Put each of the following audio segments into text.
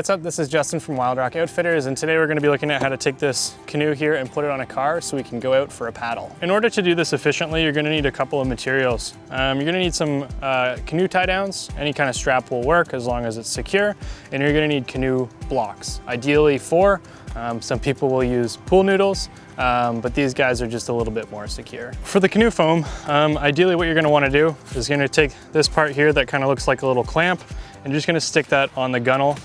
what's up? This is Justin from Wild Rock Outfitters, and today we're going to be looking at how to take this canoe here and put it on a car so we can go out for a paddle. In order to do this efficiently, you're going to need a couple of materials. You're going to need some canoe tie downs. Any kind of strap will work as long as it's secure, and you're going to need canoe blocks. Ideally 4. Some people will use pool noodles, but these guys are just a little bit more secure. For the canoe foam, ideally what you're going to want to do is going to take this part here that kind of looks like a little clamp, and just going to stick that on the gunnel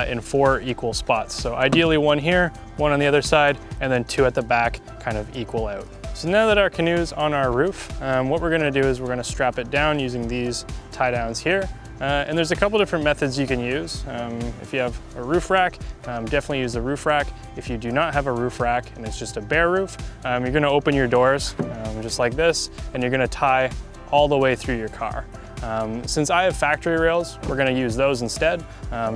in 4 equal spots. So ideally 1 here, 1 on the other side, and then 2 at the back, kind of equal out. So now that our canoe's on our roof, what we're going to do is we're going to strap it down using these tie downs here. And there's a couple different methods you can use. If you have a roof rack, definitely use the roof rack. If you do not have a roof rack and it's just a bare roof, you're going to open your doors just like this, and you're going to tie all the way through your car. Since I have factory rails, we're going to use those instead,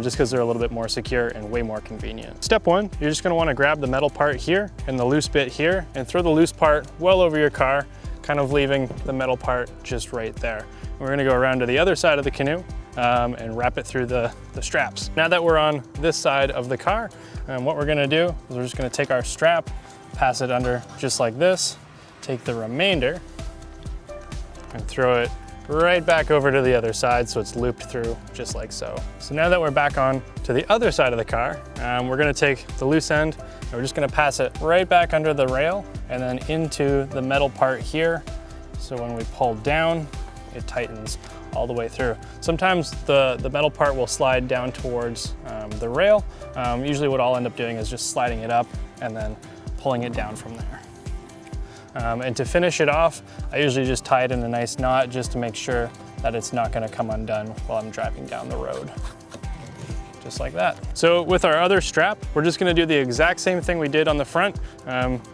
just because they're a little bit more secure and way more convenient. Step 1, you're just going to want to grab the metal part here and the loose bit here and throw the loose part well over your car, kind of leaving the metal part just right there. We're going to go around to the other side of the canoe and wrap it through the straps. Now that we're on this side of the car, what we're going to do is we're just going to take our strap, pass it under just like this, take the remainder and throw it right back over to the other side so it's looped through just like so. So now that we're back on to the other side of the car, we're going to take the loose end and we're just going to pass it right back under the rail and then into the metal part here. So when we pull down, it tightens all the way through. Sometimes the metal part will slide down towards the rail. Usually what I'll end up doing is just sliding it up and then pulling it down from there. And to finish it off, I usually just tie it in a nice knot just to make sure that it's not going to come undone while I'm driving down the road. Just like that. So with our other strap, we're just going to do the exact same thing we did on the front,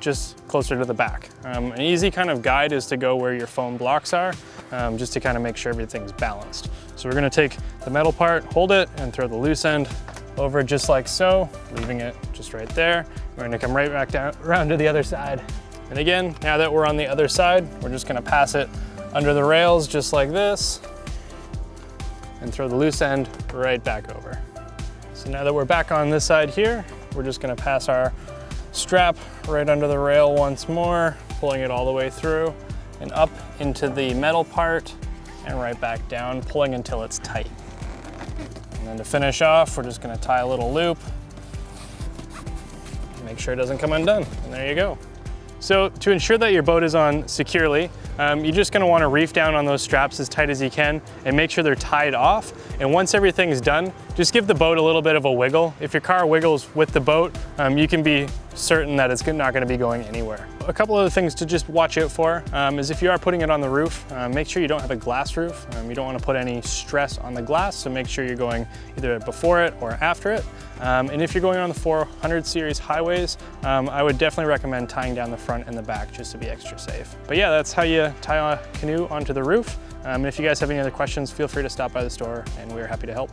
just closer to the back. An easy kind of guide is to go where your foam blocks are, just to kind of make sure everything's balanced. So we're going to take the metal part, hold it, and throw the loose end over just like so, leaving it just right there. We're going to come right back down around to the other side. And again, now that we're on the other side, we're just going to pass it under the rails just like this and throw the loose end right back over. So now that we're back on this side here, we're just going to pass our strap right under the rail once more, pulling it all the way through and up into the metal part and right back down, pulling until it's tight. And then to finish off, we're just going to tie a little loop, make sure it doesn't come undone, and there you go. So to ensure that your boat is on securely, you're just going to want to reef down on those straps as tight as you can and make sure they're tied off. And once everything's done, just give the boat a little bit of a wiggle. If your car wiggles with the boat, you can be certain that it's not going to be going anywhere. A couple other things to just watch out for is if you are putting it on the roof, make sure you don't have a glass roof. You don't want to put any stress on the glass, so make sure you're going either before it or after it. And if you're going on the 400 series highways, I would definitely recommend tying down the front and the back just to be extra safe. But yeah, that's how you tie a canoe onto the roof. And if you guys have any other questions, feel free to stop by the store and we're happy to help.